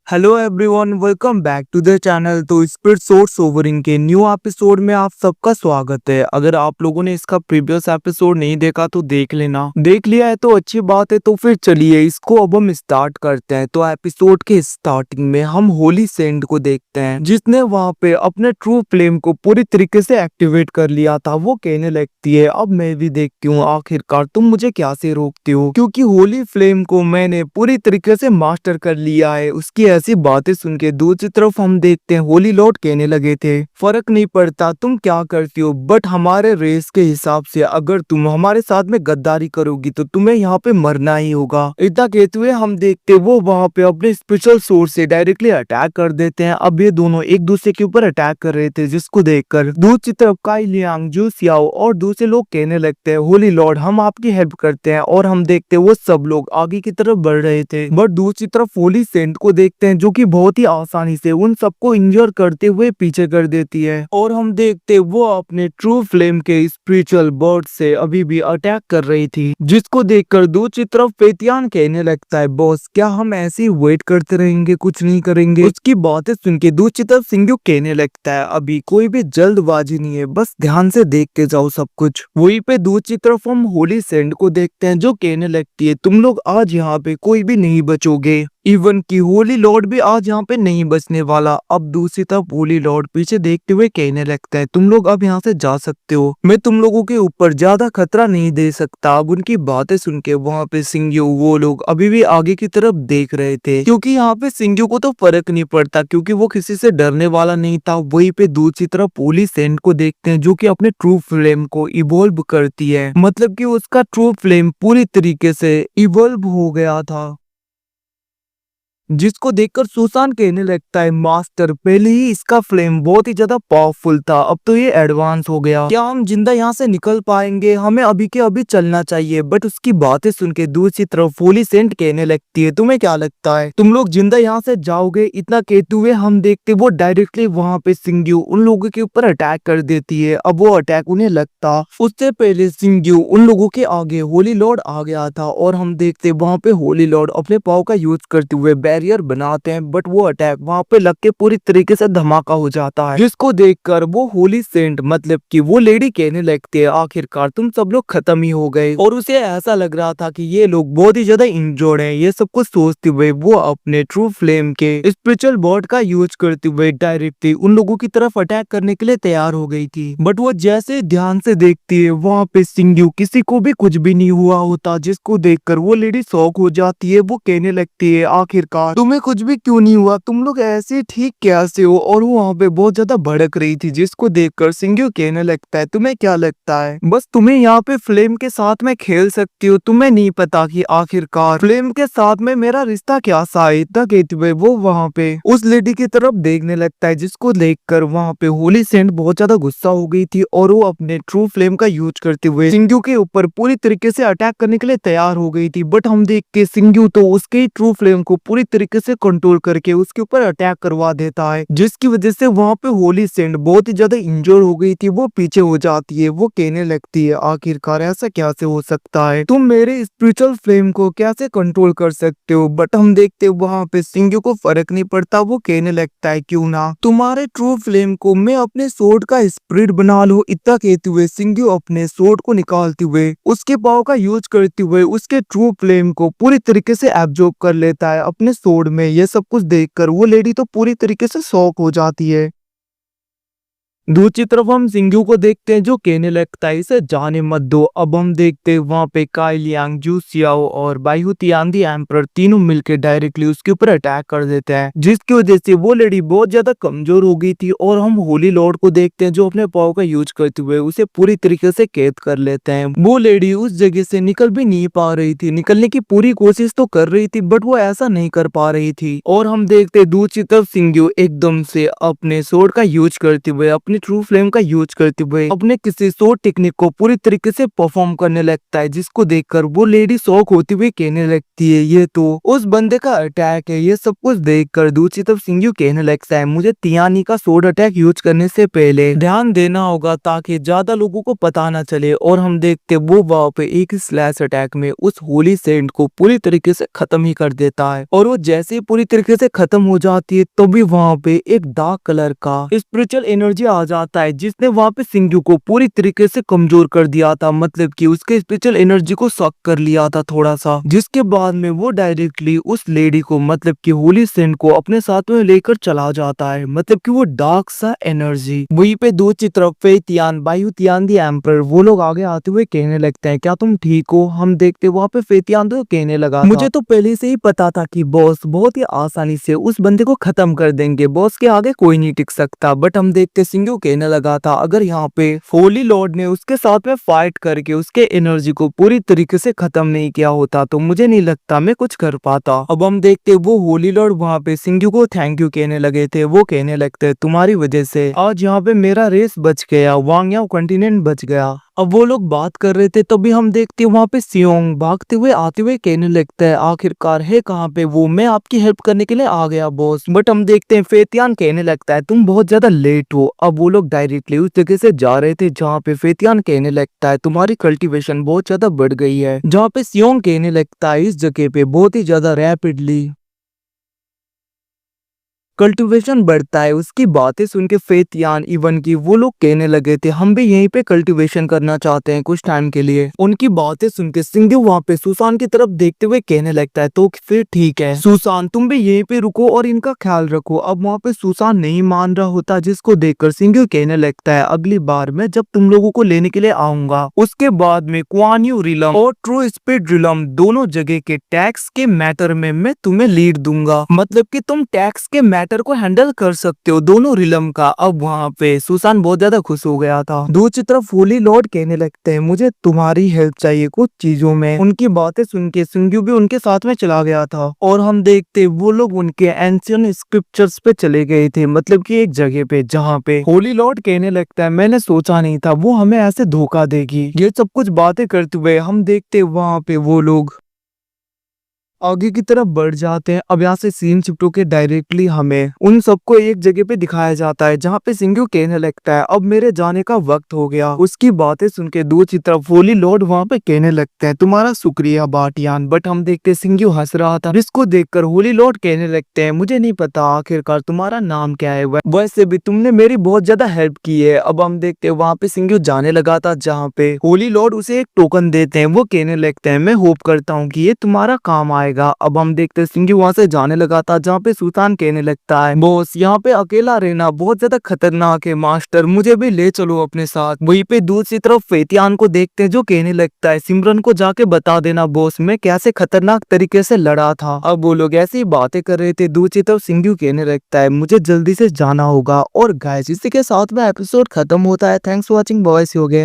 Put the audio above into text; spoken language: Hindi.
Hello everyone, welcome back to the channel. तो स्पिरिट सोर्स सोवरिंग के न्यू एपिसोड में आप सबका स्वागत है। अगर आप लोगों ने इसका प्रीवियस एपिसोड नहीं देखा तो देख लेना, देख लिया है तो अच्छी बात है। तो फिर चलिए इसको अब हम स्टार्ट करते हैं। तो एपिसोड के स्टार्टिंग में हम होली सेंट को देखते हैं, जिसने वहां पे अपने ट्रू फ्लेम को पूरी तरीके से एक्टिवेट कर लिया था। वो कहने लगती है, अब मैं भी देखती हूँ आखिरकार तुम मुझे क्या से रोकती हो, क्योंकि होली फ्लेम को मैंने पूरी तरीके से मास्टर कर लिया है। उसकी ऐसी बातें सुन के दूसरी तरफ हम देखते हैं होली लॉर्ड कहने लगे थे, फर्क नहीं पड़ता तुम क्या करती हो, बट हमारे रेस के हिसाब से अगर तुम हमारे साथ में गद्दारी करोगी तो तुम्हें यहाँ पे मरना ही होगा। इतना कहते हुए हम देखते वो वहाँ पे अपने स्पेशल सोर्स से डायरेक्टली अटैक कर देते हैं। अब ये दोनों एक दूसरे के ऊपर अटैक कर रहे थे, जिसको देखकर दूसरी तरफ काई लियांग, जू सियाओ और दूसरे लोग कहने लगते हैं, होली लॉर्ड हम आपकी हेल्प करते हैं। और हम देखते वो सब लोग आगे की तरफ बढ़ रहे थे, बट दूसरी तरफ होली सेंट को देखते हैं जो कि बहुत ही आसानी से उन सबको इंजर करते हुए पीछे कर देती है। और हम देखते वो अपने ट्रू फ्लेम के स्पिरिचुअल बर्ड से अभी भी अटैक कर रही थी, जिसको देखकर दूसरी तरफ पेतियान कहने लगता है, बॉस क्या हम ऐसे ही वेट करते रहेंगे, कुछ नहीं करेंगे। उसकी बातें सुन के दूसरी तरफ सिंग्यू कहने लगता है, अभी कोई भी जल्दबाजी नहीं है, बस ध्यान से देख के जाओ सब कुछ। वहीं पे दूसरी तरफ हम होली सेंट को देखते हैं जो कहने लगती है, तुम लोग आज यहाँ पे कोई भी नहीं बचोगे, इवन की होली लॉर्ड भी आज यहाँ पे नहीं बचने वाला। अब दूसरी तरफ होली लॉर्ड पीछे देखते हुए कहने लगता है, तुम लोग अब यहाँ से जा सकते हो, मैं तुम लोगों के ऊपर ज्यादा खतरा नहीं दे सकता। अब उनकी बातें सुन के वहाँ पे सिंग्यू वो लोग अभी भी आगे की तरफ देख रहे थे, क्योंकि यहाँ पे सिंग्यू को तो फर्क नहीं पड़ता, क्योंकि वो किसी से डरने वाला नहीं था। वहीं पे दूसरी तरफ होली सेंट को देखते हैं जो कि अपने ट्रू फ्लेम को इवॉल्व करती है, मतलब कि उसका ट्रू फ्लेम पूरी तरीके से इवॉल्व हो गया था, जिसको देखकर सुसान कहने लगता है, मास्टर पहले ही इसका फ्लेम बहुत ही ज्यादा पावरफुल था, अब तो ये एडवांस हो गया, क्या हम जिंदा यहाँ से निकल पाएंगे, हमें अभी के अभी चलना चाहिए। बट उसकी बातें सुन के दूसरी तरफ होली सेंट कहने लगती है, तुम्हें क्या लगता है तुम लोग जिंदा यहाँ से जाओगे। इतना कहते हुए हम देखते वो डायरेक्टली वहाँ पे सिंग्यू उन लोगों के ऊपर अटैक कर देती है। अब वो अटैक उन्हें लगता उससे पहले सिंग्यू उन लोगों के आगे होली लॉर्ड आ गया था, और हम देखते वहाँ पे होली लॉर्ड अपने पाव का यूज करते हुए बैरियर बनाते हैं, बट वो अटैक वहाँ पे लग के पूरी तरीके से धमाका हो जाता है, जिसको देखकर वो होली सेंट मतलब कि वो लेडी कहने लगती है, आखिरकार तुम सब लोग खत्म ही हो गए। और उसे ऐसा लग रहा था कि ये लोग बहुत ही ज्यादा इंजर्ड हैं। ये सब कुछ सोचते हुए वो अपने ट्रू फ्लेम के स्पिरिचुअल बॉर्ड का यूज करते हुए डायरेक्टली उन लोगों की तरफ अटैक करने के लिए तैयार हो गई थी। बट वो जैसे ध्यान से देखती है वहाँ पे सिंग्यू किसी को भी कुछ भी नहीं हुआ होता, जिसको देखकर वो लेडी शॉक हो जाती है। वो कहने लगती है, आखिरकार तुम्हें कुछ भी क्यों नहीं हुआ, तुम लोग ऐसे ठीक कैसे हो। और वो वहाँ पे बहुत ज्यादा भड़क रही थी, जिसको देखकर सिंग्यू कहने लगता है, तुम्हें क्या लगता है बस तुम्हें यहाँ पे फ्लेम के साथ में खेल सकती हो, तुम्हें नहीं पता कि आखिरकार फ्लेम के साथ में मेरा रिश्ता क्या सा है। इतना कहते हुए वो वहाँ पे उस लेडी की तरफ देखने लगता है, जिसको देखकर वहाँ पे होली सेंट बहुत ज्यादा गुस्सा हो गई थी, और वो अपने ट्रू फ्लेम का यूज करते हुए सिंग्यू के ऊपर पूरी तरीके से अटैक करने के लिए तैयार हो गई थी। बट हम देख के सिंग्यू तो उसके ट्रू फ्लेम को पूरी तरीके से कंट्रोल करके उसके ऊपर अटैक करवा देता है, जिसकी वजह से वहाँ पे होली सेंट बहुत ही ज्यादा इंजर हो गई थी। वो पीछे हो जाती है, वो कहने लगती है, आखिरकार ऐसा कैसे हो सकता है, तुम मेरे स्पिरिचुअल फ्लेम को कैसे कंट्रोल कर सकते हो। बट हम देखते वहाँ पे सिंग्यू को फर्क नहीं पड़ता। वो कहने लगता है, क्यों ना तुम्हारे ट्रू फ्लेम को मैं अपने सोर्ड का स्पिरिट बना लूं। इतना कहते हुए सिंग्यू अपने सोर्ड को निकालते हुए उसके पाव का यूज करते हुए उसके ट्रू फ्लेम को पूरी तरीके से एब्जॉर्ब कर लेता है अपने सोर्ड में। ये सब कुछ देखकर वो लेडी तो पूरी तरीके से शॉक हो जाती है। दूसरी तरफ हम सिंग्यू को देखते हैं जो कहने लगता है, इसे जाने मत दो। अब हम देखते हैं वहाँ पे काई लियांग, जू सियाओ और बायहू तियान दी एम्परर तीनों मिलकर डायरेक्टली उसके ऊपर अटैक कर देते हैं, जिसकी वजह से वो लेडी बहुत ज्यादा कमजोर हो गई थी। और हम होली लॉर्ड को देखते हैं जो अपने पाव का यूज करते हुए उसे पूरी तरीके से कैद कर लेते हैं। वो लेडी उस जगह से निकल भी नहीं पा रही थी, निकलने की पूरी कोशिश तो कर रही थी, बट वो ऐसा नहीं कर पा रही थी। और हम देखते दूसरी तरफ सिंग्यू एकदम से अपने सोर्ड का यूज करते हुए अपनी अपनी ट्रू फ्लेम का यूज करते हुए अपने किसी शॉर्ट टेक्निक को पूरी तरीके से परफॉर्म करने लगता है, जिसको देखकर वो लेडी शॉक होती हुई कहने लगती है ये तो उस बंदे का अटैक है। ये सब कुछ देखकर दूसरी तरफ सिंघू कहने लगता है मुझे तियानी का शॉर्ट अटैक यूज करने से पहले ध्यान देना होगा ताकि ज्यादा लोगों को पता ना चले। और हम देखते वो वहाँ पे एक स्लैश अटैक में उस होली सेंट को पूरी तरीके से खत्म ही कर देता है। और वो जैसे ही पूरी तरीके से खत्म हो जाती है तो भी वहाँ पे एक डार्क कलर का स्पिरिचुअल एनर्जी आ जाता है, जिसने वहाँ पे सिंघू को पूरी तरीके से कमजोर कर दिया था, मतलब कि उसके स्पिरिचुअल एनर्जी को सक कर लिया था थोड़ा सा। जिसके बाद में वो डायरेक्टली उस लेडी को मतलब कि होली सेंट को अपने साथ में लेकर चला जाता है, मतलब कि वो डार्क सा एनर्जी। वहीं पे दूसरी तरफ फे तियान बायू तियान दी एम्पर वो लोग आगे आते हुए कहने लगते हैं क्या तुम ठीक हो। हम देखते वहाँ पे फे तियान तो कहने लगा मुझे तो पहले से ही पता था कि बॉस बहुत ही आसानी से उस बंदे को खत्म कर देंगे, बॉस के आगे कोई नहीं टिक सकता। बट हम देखते सिंघू कहने लगा था अगर यहाँ पे होली लॉर्ड ने उसके साथ में फाइट करके उसके एनर्जी को पूरी तरीके से खत्म नहीं किया होता तो मुझे नहीं लगता मैं कुछ कर पाता। अब हम देखते वो होली लॉर्ड वहाँ पे सिंघू को थैंक यू कहने लगे थे। वो कहने लगते तुम्हारी वजह से आज यहाँ पे मेरा रेस बच गया, वांगयाओ कॉन्टिनेंट बच गया। अब वो लोग बात कर रहे थे तभी हम देखते वहाँ पे सियोंग भागते हुए आते हुए कहने लगता है आखिरकार है कहाँ पे वो, मैं आपकी हेल्प करने के लिए आ गया बॉस। बट हम देखते हैं फेतियान कहने लगता है तुम बहुत ज्यादा लेट हो। अब वो लोग डायरेक्टली उस जगह से जा रहे थे जहाँ पे फेतियान कहने लगता है तुम्हारी कल्टीवेशन बहुत ज्यादा बढ़ गई है, जहाँ पे सियोंग कहने लगता है इस जगह पे बहुत ही ज्यादा रैपिडली कल्टीवेशन बढ़ता है। उसकी बातें सुन के फेतियान इवन की वो लोग कहने लगे थे हम भी यहीं पे कल्टीवेशन करना चाहते हैं कुछ टाइम के लिए। उनकी बातें सुन के सिंघू वहाँ पे सुसान की तरफ देखते हुए कहने लगता है तो फिर ठीक है सुसान तुम भी यहीं पे रुको और इनका ख्याल रखो। अब वहाँ पे सुसान नहीं मान रहा होता, जिसको देखकर सिंघू कहने लगता है अगली बार मैं जब तुम लोगों को लेने के लिए आऊंगा उसके बाद में कुआन यू रिलम और ट्रू स्पीड रिलम दोनों जगह के टैक्स के मैटर में मैं तुम्हें लीड दूंगा, मतलब कि तुम टैक्स के मैटर को हैंडल कर सकते हो दोनों रिलम का। अब वहाँ पे सुसान बहुत ज्यादा खुश हो गया था। दूसरी तरफ होली लॉर्ड कहने लगते हैं मुझे तुम्हारी हेल्प चाहिए कुछ चीजों में। उनकी बातें सुन के सिंघू भी उनके साथ में चला गया था और हम देखते वो लोग उनके एंशियंट स्क्रिप्चर्स पे चले गए थे, मतलब कि एक जगह पे जहाँ पे होली लॉर्ड कहने लगता है मैंने सोचा नहीं था वो हमें ऐसे धोखा देगी। ये सब कुछ बातें करते हुए हम देखते वहाँ पे वो लोग आगे की तरफ बढ़ जाते हैं। अब यहाँ से सीन शिफ्ट होके डायरेक्टली हमें उन सबको एक जगह पे दिखाया जाता है जहाँ पे सिंघू कहने लगता है अब मेरे जाने का वक्त हो गया। उसकी बातें सुन के दूसरी तरफ होली लॉर्ड वहाँ पे कहने लगते हैं तुम्हारा शुक्रिया बाटियान। बट हम देखते सिंघू हंस रहा था, जिसको देखकर होली लॉर्ड कहने लगते हैं मुझे नहीं पता आखिरकार तुम्हारा नाम क्या है, वैसे भी तुमने मेरी बहुत ज्यादा हेल्प की है। अब हम देखते वहाँ पे सिंघू जाने लगा था जहाँ पे होली लॉर्ड उसे एक टोकन देते हैं। वो कहने लगते हैं मैं होप करता हूँ कि ये तुम्हारा काम आए। अब हम देखते सिंघू वहाँ से जाने लगा था जहाँ पे सुल्तान कहने लगता है बॉस यहाँ पे अकेला रहना बहुत ज्यादा खतरनाक है मास्टर, मुझे भी ले चलो अपने साथ। वहीं पे दूसरी तरफ फेतियान को देखते हैं जो कहने लगता है सिमरन को जाके बता देना बॉस मैं कैसे खतरनाक तरीके से लड़ा था। अब वो लोग ऐसी बातें कर रहे थे। दूसरी तरफ सिंघू कहने लगता है मुझे जल्दी से जाना होगा। और गाइस इसी के साथ में एपिसोड खत्म होता है। थैंक्स फॉर वॉचिंग बॉयज हो गए।